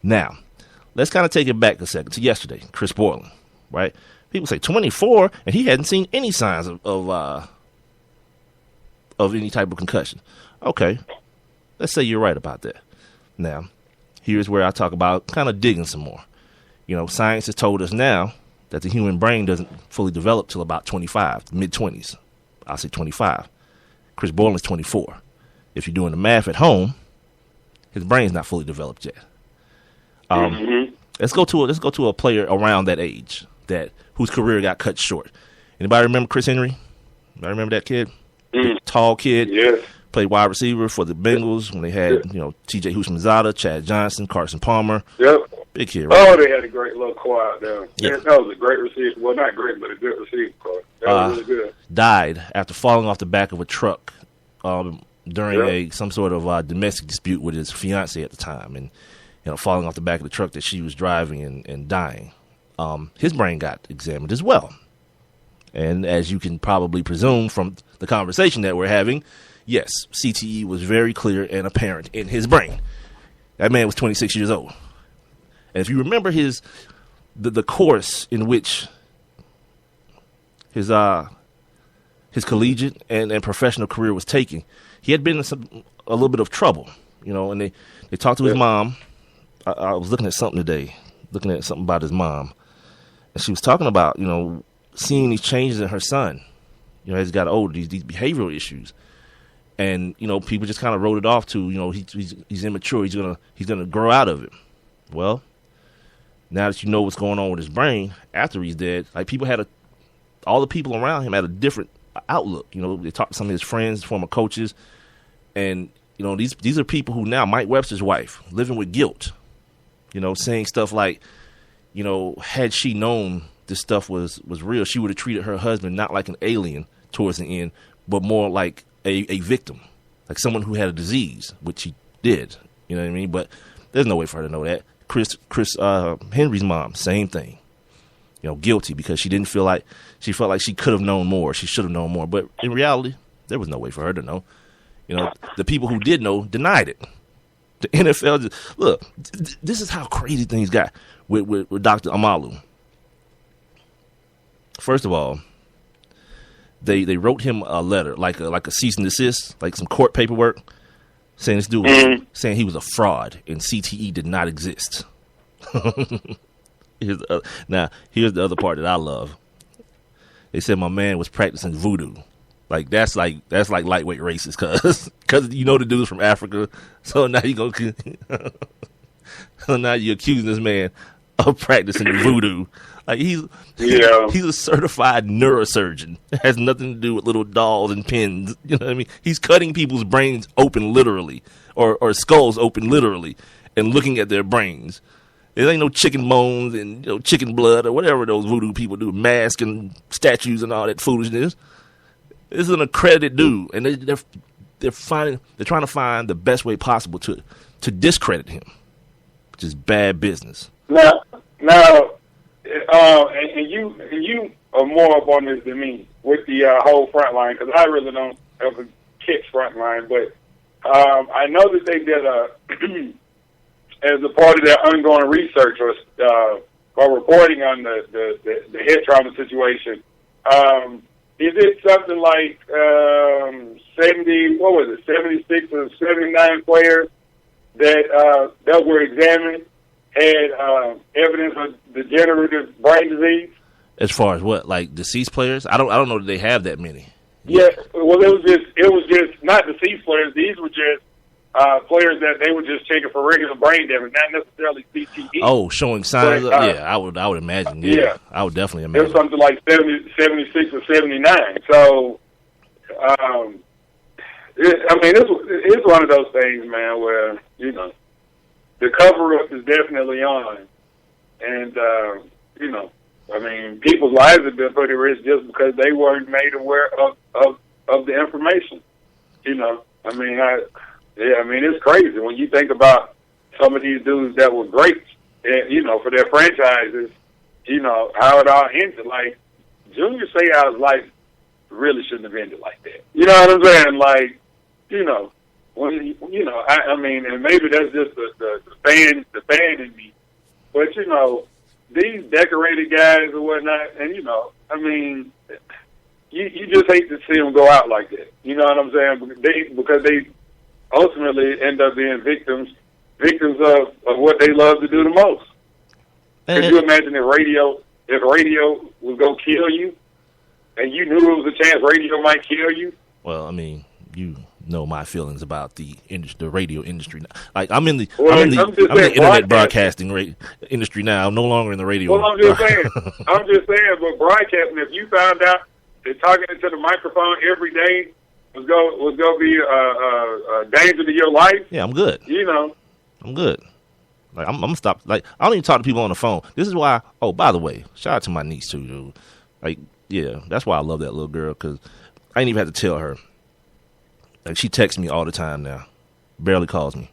Now, let's kind of take it back a second to yesterday, Chris Borland, right? People say 24, and he hadn't seen any signs of any type of concussion. Okay, let's say you're right about that. Now, here's where I talk about kind of digging some more. You know, science has told us now that the human brain doesn't fully develop till about 25, mid-20s. I'll say 25. Chris Borland's 24. If you're doing the math at home, his brain's not fully developed yet. Let's go to a player around that age whose career got cut short. Anybody remember Chris Henry? Anybody remember that kid? Tall kid. Yeah. Played wide receiver for the Bengals when they had, T.J. Houshmandzadeh, Chad Johnson, Carson Palmer. Yep. Big kid, right? Oh, they had a great little core out there. Yeah. That was a great receiver. Well, not great, but a good receiver core. That was really good. Died after falling off the back of a truck during some sort of domestic dispute with his fiancée at the time, and falling off the back of the truck that she was driving and dying. His brain got examined as well, and as you can probably presume from the conversation that we're having, yes, CTE was very clear and apparent in his brain. That man was 26 years old. And if you remember the course in which his collegiate and professional career was taking, he had been in a little bit of trouble, and they talked to his mom. I was looking at something today, about his mom, and she was talking about, seeing these changes in her son, as he got older, these behavioral issues. And, people just kind of wrote it off to, he's immature. He's gonna grow out of it. Well, now that you know what's going on with his brain after he's dead, like all the people around him had a different outlook. They talked to some of his friends, former coaches, and these are people who now, Mike Webster's wife, living with guilt, saying stuff like, had she known this stuff was real, she would have treated her husband not like an alien towards the end, but more like a victim, like someone who had a disease, which he did. You know what I mean? But there's no way for her to know that. Chris Henry's mom, same thing. Guilty because she felt like she could have known more. She should have known more. But in reality, there was no way for her to know. The people who did know denied it. The NFL look. This is how crazy things got with Dr. Amalu. First of all, they wrote him a letter, like a cease and desist, like some court paperwork, saying this dude was, saying he was a fraud and CTE did not exist. Here's the other part that I love. They said my man was practicing voodoo. Like that's like lightweight racist, cause the dude's from Africa. So now you're accusing this man of practicing voodoo. Like he's a certified neurosurgeon. It has nothing to do with little dolls and pins. You know what I mean? He's cutting people's brains open literally, or skulls open literally, and looking at their brains. There ain't no chicken bones and chicken blood or whatever those voodoo people do, masks and statues and all that foolishness. This is an accredited dude, and they're trying to find the best way possible to discredit him, which is bad business. Now, and you are more up on this than me with the whole front line, because I really don't ever catch front line, but I know that they did as a part of their ongoing research or reporting on the head trauma situation. Is it something like 76 or 79 players that were examined had evidence of degenerative brain disease? As far as what, like deceased players? I don't know that they have that many. Yeah, well, it was just not deceased players. These were just players that they were just checking for regular brain damage, not necessarily CTE. Oh, showing signs. I would imagine. Yeah, I would definitely imagine. It was something like 76 or 79. So, it's one of those things, man, where the cover up is definitely on, and people's lives have been put at risk just because they weren't made aware of the information. It's crazy when you think about some of these dudes that were great, for their franchises, how it all ended. Like, Junior Seau's life really shouldn't have ended like that. You know what I'm saying? Like, when I mean, and maybe that's just the fan in me, but these decorated guys or whatnot, and I mean, you just hate to see them go out like that. You know what I'm saying? Because they ultimately end up being victims of what they love to do the most. Could you imagine if radio was gonna kill you, and you knew there was a chance radio might kill you? Well, I mean, you know my feelings about the radio industry. Like I'm in the internet broadcasting industry now. I'm no longer in the radio. Well, I'm just saying. But broadcasting, if you found out that talking into the microphone every day was going to be a danger to your life, yeah, I'm good. I'm good. Like I'm gonna stop. Like I don't even talk to people on the phone. This is why. Oh, by the way, shout out to my niece too, dude. Like, yeah, that's why I love that little girl, because I ain't even have to tell her. Like, she texts me all the time now. Barely calls me.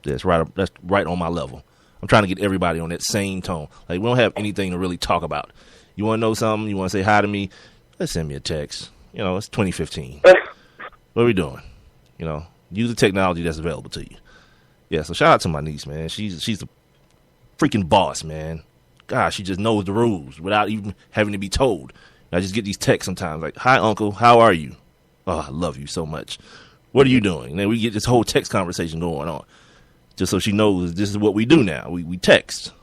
That's right on my level. I'm trying to get everybody on that same tone. Like, we don't have anything to really talk about. You want to know something? You want to say hi to me? Let's send me a text. It's 2015. What are we doing? Use the technology that's available to you. Yeah, so shout out to my niece, man. She's the freaking boss, man. Gosh, she just knows the rules without even having to be told. I just get these texts sometimes like, "Hi, Uncle. How are you? Oh, I love you so much. What are you doing?" And then we get this whole text conversation going on, just so she knows this is what we do now. We text.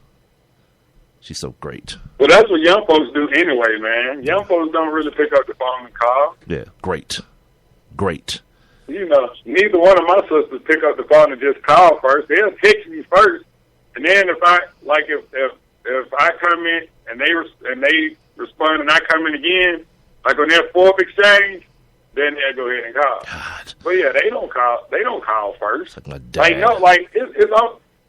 She's so great. Well, that's what young folks do anyway, man. Young folks don't really pick up the phone and call. Yeah, great. Neither one of my sisters pick up the phone and just call first. They'll text me first, and then if I come in and they respond and I come in again, like on their fourth exchange, then they'll go ahead and call. God. But yeah, they don't call. They don't call first. Like my dad.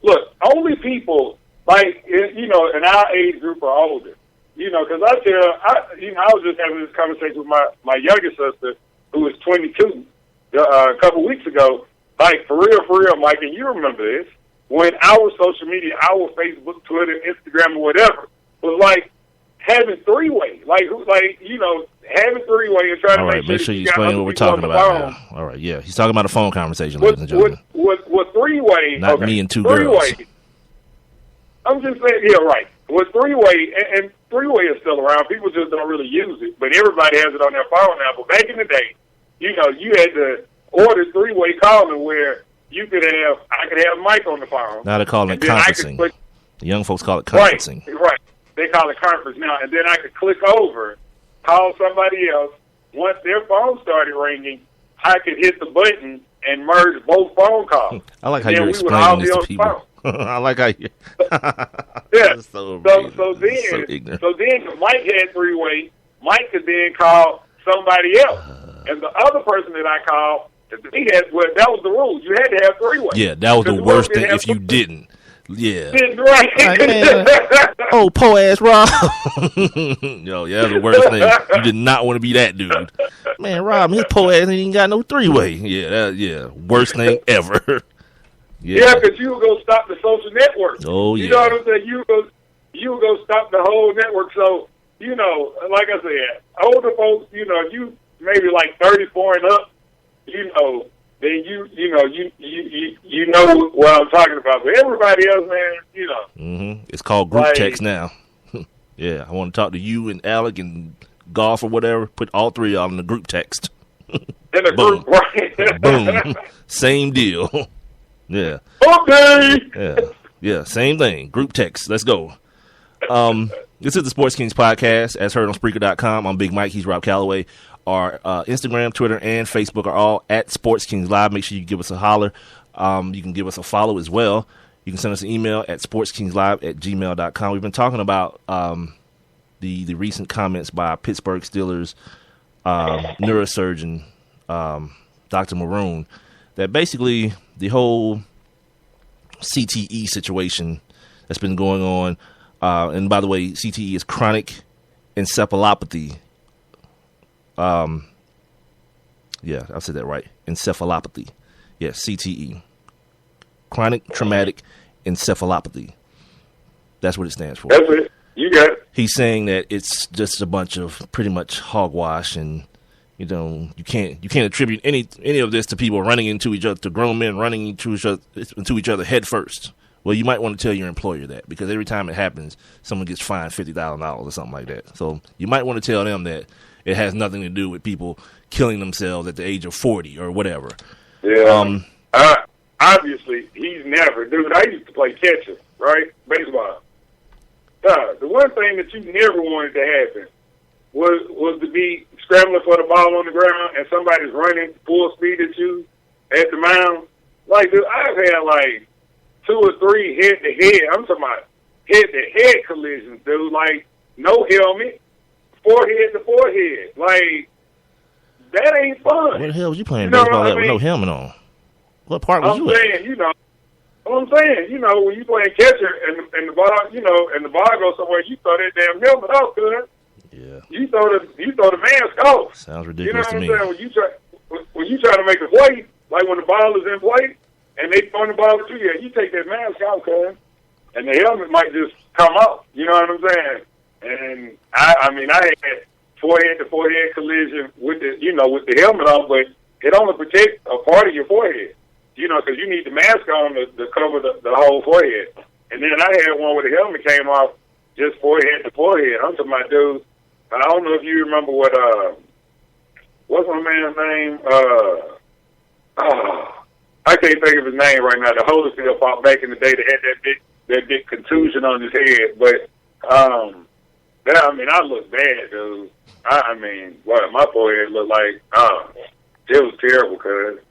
Look, only people in our age group are older. Because I was just having this conversation with my younger sister who was 22 a couple weeks ago. Like for real, Mike, and you remember this, when our social media, our Facebook, Twitter, Instagram, or whatever, was like having three-way, having three-way and trying to make sure you explain what we're talking about now. All right, yeah, he's talking about a phone conversation, ladies and gentlemen. With three-way, not me and two girls. I'm just saying, yeah, right. With three-way, and three-way is still around. People just don't really use it, but everybody has it on their phone now. But back in the day, you had to order three-way calling where I could have Mike on the phone. Now they're calling it conferencing. The young folks call it conferencing. Right. They call it conference now. And then I could click over, call somebody else. Once their phone started ringing, I could hit the button and merge both phone calls. I like how you're explaining this to people. I like how you... Yeah. So then if Mike had three-way, Mike could then call somebody else. And the other person that I called, that was the rule. You had to have three-way. Yeah, that was the worst thing if you didn't. Yeah. Right. Oh, po-ass Rob. Yo, yeah, the worst thing. You did not want to be that dude. Man, Rob, his po-ass ain't even got no three-way. Yeah, worst thing ever. Yeah, because you were going to stop the social network. Oh, yeah. You know what I'm saying? You were going to stop the whole network. So, like I said, older folks, you maybe like 34 and up, then you know what I'm talking about. But everybody else, man, Mm-hmm. It's called group text now. Yeah, I want to talk to you and Alec and Golf or whatever. Put all three of y'all in the group text. In a group, right? Boom. Same deal. Yeah. Okay. Yeah, same thing. Group text. Let's go. This is the Sports Kings podcast, as heard on Spreaker.com. I'm Big Mike. He's Rob Calloway. Our Instagram, Twitter, and Facebook are all at Sports Kings Live. Make sure you give us a holler. You can give us a follow as well. You can send us an email at sportskingslive@gmail.com. We've been talking about the recent comments by Pittsburgh Steelers neurosurgeon Dr. Maroon, that basically the whole CTE situation that's been going on, and by the way, CTE is chronic encephalopathy. Yeah, I said that right. Encephalopathy. Yes, CTE. Chronic traumatic encephalopathy. That's what it stands for. That's it. You got it. He's saying that it's just a bunch of pretty much hogwash, and You know, you can't attribute any of this to people running into each other, to grown men running into each other head first. Well, you might want to tell your employer that, because every time it happens, someone gets fined $50,000 or something like that. So you might want to tell them that it has nothing to do with people killing themselves at the age of 40 or whatever. Yeah. Obviously, he's never. Dude, I used to play catcher, right? Baseball. The one thing that you never wanted to happen was to be scrambling for the ball on the ground and somebody's running full speed at you at the mound. Like, dude, I've had like 2 or 3 head-to-head. I'm talking about head-to-head collisions, dude. Like, no helmet, forehead to forehead. Like, that ain't fun. Where the hell was you playing baseball at with no helmet on? What part was you at? I'm saying, you know, when you playing catcher and the ball, you know, and the ball goes somewhere, you throw that damn helmet off, good. Yeah. You throw the mask off. Sounds ridiculous to me. You know what I'm saying? When you try to make a play, like when the ball is in play and they throw the ball at you, yeah, you take that mask out, cuz, and the helmet might just come off. You know what I'm saying? And I had forehead to forehead collision with the helmet on, but it only protects a part of your forehead. You know, because you need the mask on to cover the whole forehead. And then I had one where the helmet came off just forehead to forehead. I'm talking about, dude, I don't know if you remember what's my man's name? I can't think of his name right now. The Holyfield fought back in the day that had that big contusion on his head. But, I looked bad, dude. My forehead looked like, it was terrible, cuz.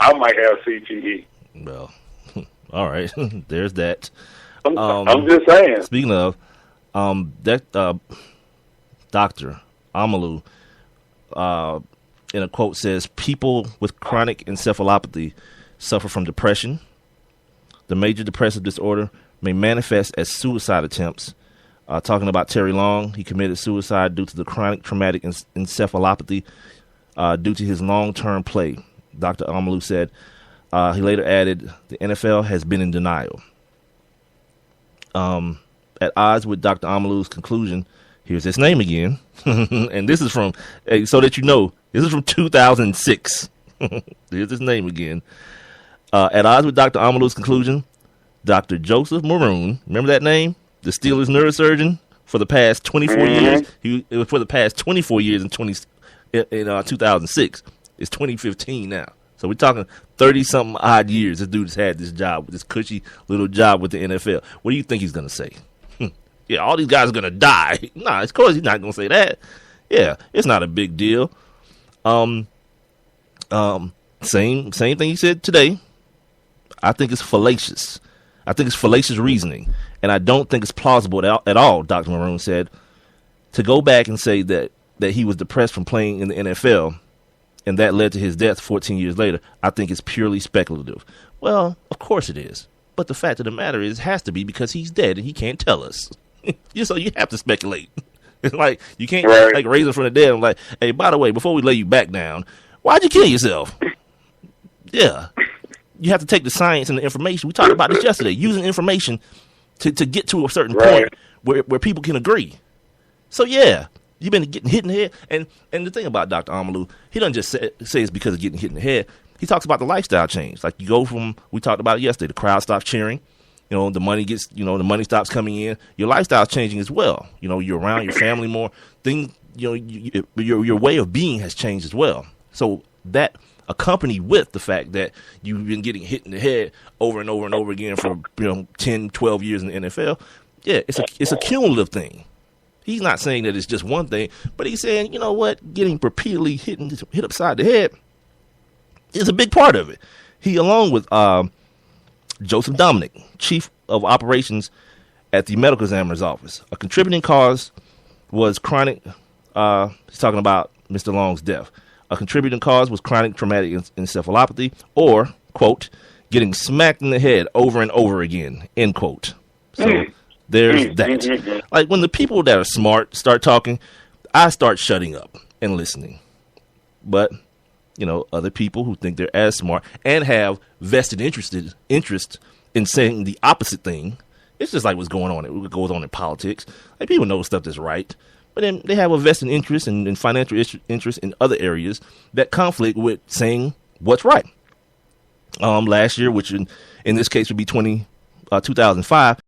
I might have CTE. Well, all right. There's that. I'm just saying. Speaking of, that Dr. Amalu, in a quote, says people with chronic encephalopathy suffer from depression. The major depressive disorder may manifest as suicide attempts. Talking about Terry Long, he committed suicide due to the chronic traumatic encephalopathy due to his long-term play. Dr. Amalu said. He later added, the NFL has been in denial. At odds with Dr. Amalu's conclusion, here's his name again. And this is from, so that you know, this is from 2006. Here's his name again. At odds with Dr. Amalu's conclusion, Dr. Joseph Maroon, remember that name? The Steelers neurosurgeon for the past 24 years. It was for the past 24 years in 2006. It's 2015 now. So we're talking 30-something odd years this dude has had this job, this cushy little job with the NFL. What do you think he's going to say? Yeah, all these guys are going to die. Nah, of course he's not going to say that. Yeah, it's not a big deal. Same thing he said today. I think it's fallacious. I think it's fallacious reasoning. And I don't think it's plausible at all, Dr. Maroon said, to go back and say that he was depressed from playing in the NFL and that led to his death 14 years later. I think it's purely speculative. Well, of course it is. But the fact of the matter is, it has to be, because he's dead and he can't tell us. So you have to speculate. It's like, you can't like raise him from the dead and like, hey, by the way, before we lay you back down, why'd you kill yourself? Yeah. You have to take the science and the information. We talked about this yesterday, using information to get to a certain point where people can agree. So, yeah, you've been getting hit in the head. And the thing about Dr. Amalu, he doesn't just say it's because of getting hit in the head. He talks about the lifestyle change. Like, you go from, we talked about it yesterday, the crowd stops cheering. You know, the money stops coming in. Your lifestyle's changing as well. You know, you're around your family more. Your way of being has changed as well. So that, accompanied with the fact that you've been getting hit in the head over and over and over again for 10, 12 years in the NFL, yeah, it's a cumulative thing. He's not saying that it's just one thing, but he's saying, you know what, getting repeatedly hit upside the head is a big part of it. He, along with Joseph Dominic, chief of operations at the medical examiner's office, a contributing cause was chronic. He's talking about Mr. Long's death. A contributing cause was chronic traumatic encephalopathy, or, quote, getting smacked in the head over and over again, end quote. So there's that. Like, when the people that are smart start talking, I start shutting up and listening. But, other people who think they're as smart and have vested interest in saying the opposite thing, it's just like what's going on. It goes on in politics. Like, people know stuff that's right. but then they have a vested interest and financial interest in other areas that conflict with saying what's right. Last year, which in this case would be 2005,